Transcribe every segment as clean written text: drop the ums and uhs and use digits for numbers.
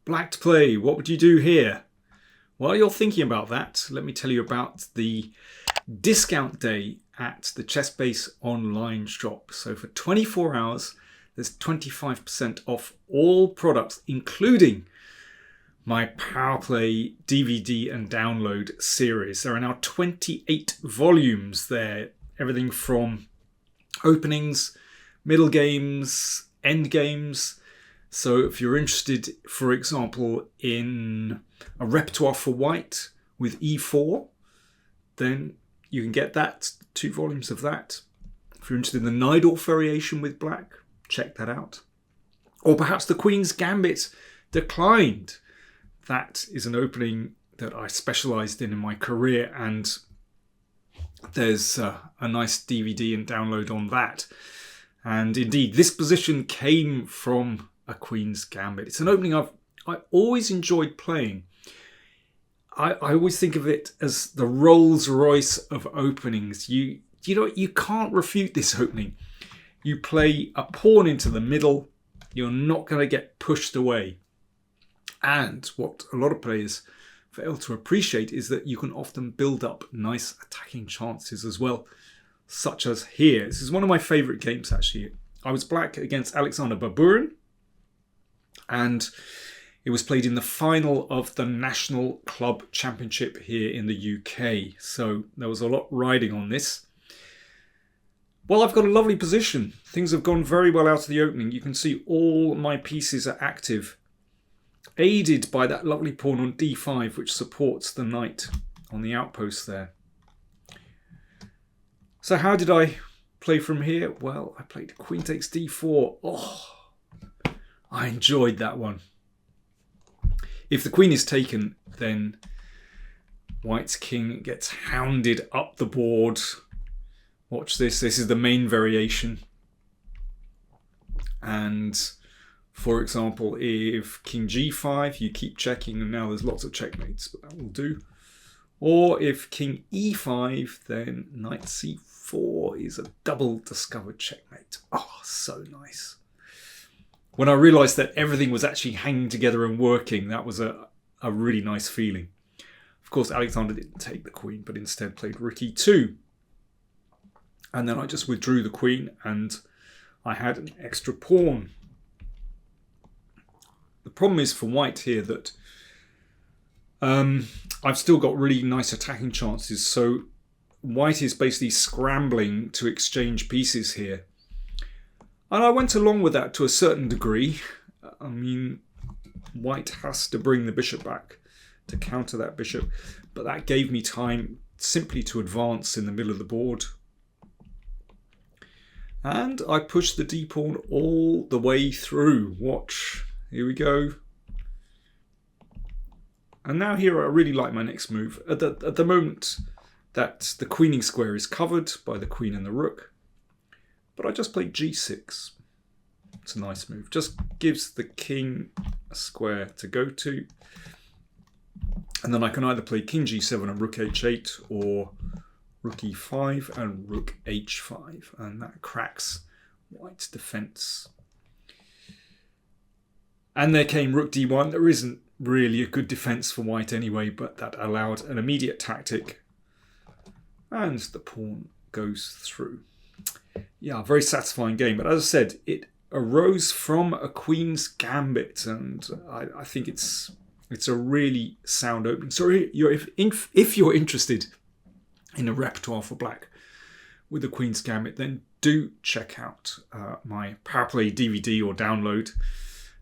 Black to play, what would you do here? While you're thinking about that, let me tell you about the discount day at the ChessBase online shop. So for 24 hours, there's 25% off all products, including my PowerPlay DVD and download series. There are now 28 volumes there, everything from openings, middle games, end games. So if you're interested, for example, in a repertoire for white with e4, then you can get that, 2 volumes of that. If you're interested in the Najdorf variation with black, check that out. Or perhaps the Queen's Gambit declined. That is an opening that I specialised in my career, and there's a nice DVD and download on that. And indeed, this position came from a Queen's Gambit. It's an opening I always enjoyed playing. I always think of it as the Rolls Royce of openings. You can't refute this opening. You play a pawn into the middle, you're not going to get pushed away. And what a lot of players fail to appreciate is that you can often build up nice attacking chances as well, such as here. This is one of my favourite games, actually. I was black against Alexander Baburin, and it was played in the final of the National Club Championship here in the UK. So there was a lot riding on this. Well, I've got a lovely position. Things have gone very well out of the opening. You can see all my pieces are active, aided by that lovely pawn on d5, which supports the knight on the outpost there. So how did I play from here? Well, I played queen takes d4. Oh, I enjoyed that one. If the queen is taken, then white's king gets hounded up the board. Watch this. This is the main variation. And for example, if king g5, you keep checking, and now there's lots of checkmates, but that will do. Or if king e5, then knight c4 is a double discovered checkmate. Oh, so nice. When I realised that everything was actually hanging together and working, that was a really nice feeling. Of course, Alexander didn't take the queen, but instead played rook e2. And then I just withdrew the queen, and I had an extra pawn. The problem is for white here that I've still got really nice attacking chances. So white is basically scrambling to exchange pieces here. And I went along with that to a certain degree. I mean, white has to bring the bishop back to counter that bishop. But that gave me time simply to advance in the middle of the board. And I pushed the d-pawn all the way through. Watch. Here we go. And now here I really like my next move. At the moment that the queening square is covered by the queen and the rook. But I just played g6. It's a nice move. Just gives the king a square to go to. And then I can either play king g7 and rook h8, or rook e5 and rook h5. And that cracks white's defense. And there came rook d1. There isn't really a good defense for white anyway, but that allowed an immediate tactic. And the pawn goes through. Yeah, very satisfying game. But as I said, it arose from a Queen's Gambit, and I think it's a really sound opening. So if you're interested in a repertoire for black with the Queen's Gambit, then do check out my PowerPlay DVD or download.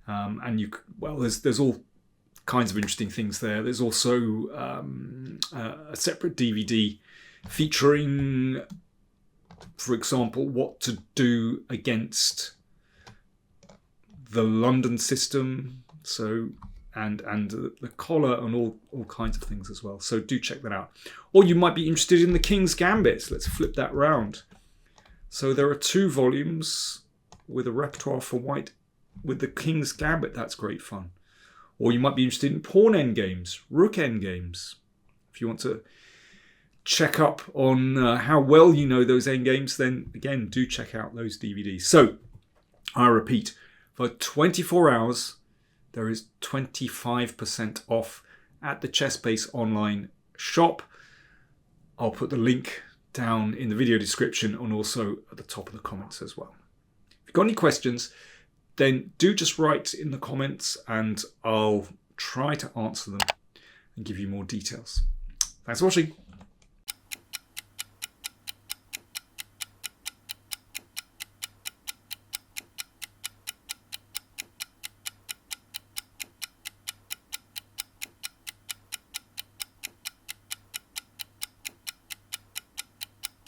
And there's all kinds of interesting things there. There's also a separate DVD featuring, for example, what to do against the London system, and the collar and all kinds of things as well. So do check that out. Or you might be interested in the King's Gambit. Let's flip that round. So there are 2 volumes with a repertoire for white with the King's Gambit. That's great fun. Or you might be interested in pawn endgames, rook endgames. If you want to check up on how well you know those endgames, then again, do check out those DVDs. So I repeat, for 24 hours, there is 25% off at the ChessBase online shop. I'll put the link down in the video description and also at the top of the comments as well. If you've got any questions, then do just write in the comments and I'll try to answer them and give you more details. Thanks for watching.